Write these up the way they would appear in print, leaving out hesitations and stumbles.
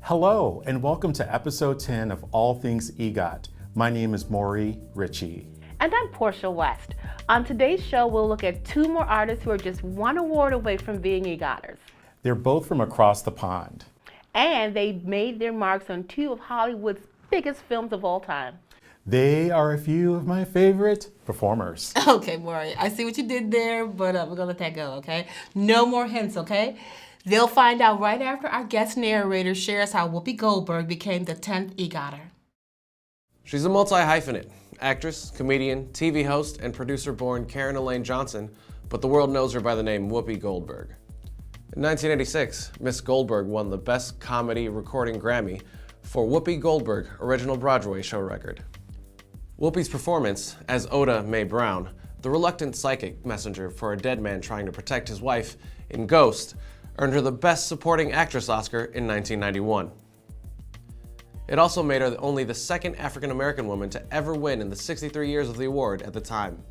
Hello, and welcome to episode 10 of All Things EGOT. My name is Maury Ritchie. And I'm Portia West. On today's show, we'll look at two more artists who are just one award away from being EGOTers. They're both from across the pond. And they made their marks on two of Hollywood's biggest films of all time. They are a few of my favorite performers. Okay, Maury, I see what you did there, but we're gonna let that go, okay? No more hints, okay? They'll find out right after our guest narrator shares how Whoopi Goldberg became the 10th EGOTer. She's a multi-hyphenate, actress, comedian, TV host, and producer-born Karen Elaine Johnson, but the world knows her by the name Whoopi Goldberg. In 1986, Miss Goldberg won the Best Comedy Recording Grammy for Whoopi Goldberg Original Broadway Show Record. Whoopi's performance as Oda Mae Brown, the reluctant psychic messenger for a dead man trying to protect his wife in Ghost, earned her the Best Supporting Actress Oscar in 1991. It also made her only the second African-American woman to ever win in the 63 years of the award at the time.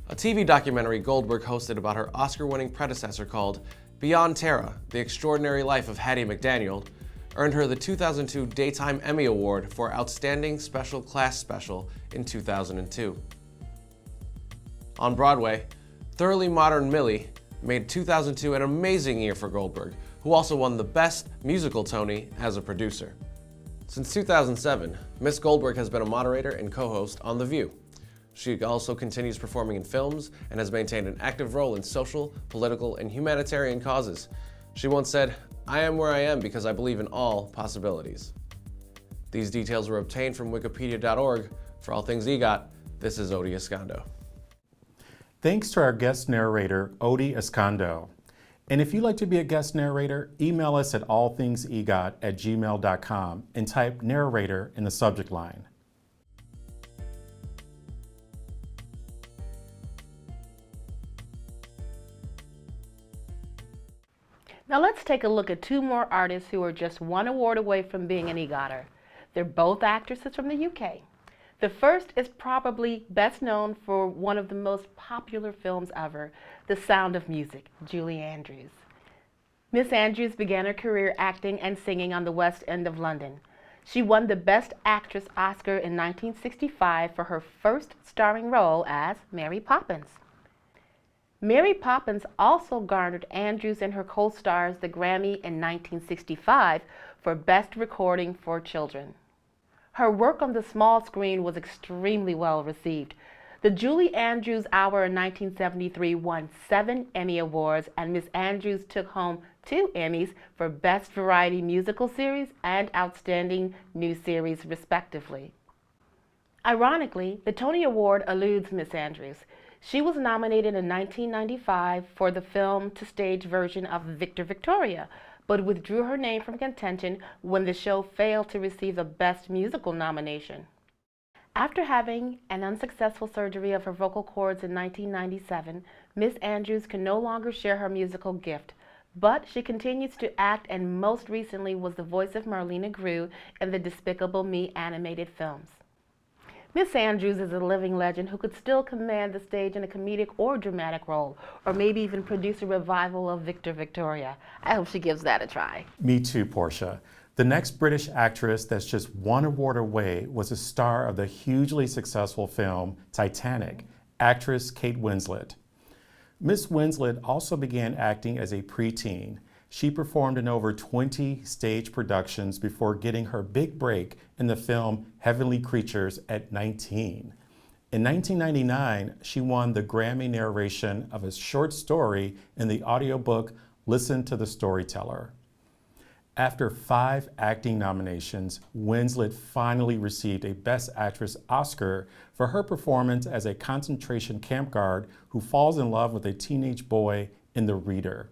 A TV documentary Goldberg hosted about her Oscar-winning predecessor called Beyond Terra, The Extraordinary Life of Hattie McDaniel, earned her the 2002 Daytime Emmy Award for Outstanding Special Class Special in 2002. On Broadway, Thoroughly Modern Millie made 2002 an amazing year for Goldberg, who also won the Best Musical Tony as a producer. Since 2007, Miss Goldberg has been a moderator and co-host on The View. She also continues performing in films and has maintained an active role in social, political, and humanitarian causes. She once said, "I am where I am because I believe in all possibilities." These details were obtained from wikipedia.org. For All Things EGOT, this is Odi Escondo. Thanks to our guest narrator, Odi Escondo. And if you'd like to be a guest narrator, email us at allthingsegot@gmail.com and type narrator in the subject line. Now let's take a look at two more artists who are just one award away from being an EGOTer. They're both actresses from the UK. The first is probably best known for one of the most popular films ever, The Sound of Music, Julie Andrews. Miss Andrews began her career acting and singing on the West End of London. She won the Best Actress Oscar in 1965 for her first starring role as Mary Poppins. Mary Poppins also garnered Andrews and her co-stars the Grammy in 1965 for Best Recording for Children. Her work on the small screen was extremely well received. The Julie Andrews Hour in 1973 won 7 Emmy Awards, and Miss Andrews took home 2 Emmys for Best Variety Musical Series and Outstanding New Series, respectively. Ironically, the Tony Award eludes Miss Andrews. She was nominated in 1995 for the film-to-stage version of Victor Victoria, but withdrew her name from contention when the show failed to receive a Best Musical nomination. After having an unsuccessful surgery of her vocal cords in 1997, Miss Andrews can no longer share her musical gift, but she continues to act and most recently was the voice of Marlena Grew in the Despicable Me animated films. Miss Andrews is a living legend who could still command the stage in a comedic or dramatic role, or maybe even produce a revival of Victor Victoria. I hope she gives that a try. Me too, Portia. The next British actress that's just one award away was a star of the hugely successful film Titanic, actress Kate Winslet. Miss Winslet also began acting as a preteen. She performed in over 20 stage productions before getting her big break in the film Heavenly Creatures at 19. In 1999, she won the Grammy narration of a short story in the audiobook Listen to the Storyteller. After 5 acting nominations, Winslet finally received a Best Actress Oscar for her performance as a concentration camp guard who falls in love with a teenage boy in The Reader.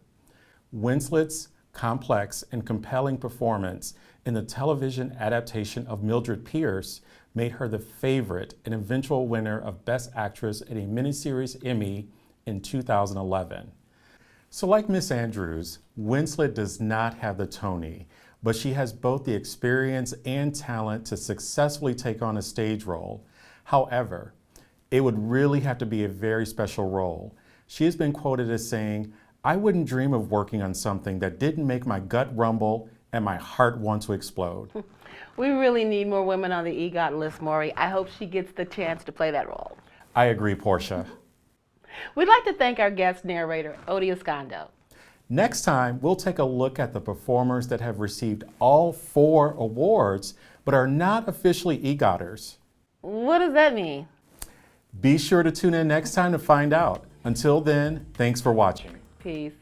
Winslet's complex and compelling performance in the television adaptation of Mildred Pierce made her the favorite and eventual winner of Best Actress at a miniseries Emmy in 2011. So like Miss Andrews, Winslet does not have the Tony, but she has both the experience and talent to successfully take on a stage role. However, it would really have to be a very special role. She has been quoted as saying, "I wouldn't dream of working on something that didn't make my gut rumble and my heart wants to explode. We really need more women on the EGOT list, Maury. I hope she gets the chance to play that role. I agree, Portia. We'd like to thank our guest narrator, Odi Escondo. Next time, we'll take a look at the performers that have received all 4 awards but are not officially EGOTers. What does that mean? Be sure to tune in next time to find out. Until then, thanks for watching. Peace.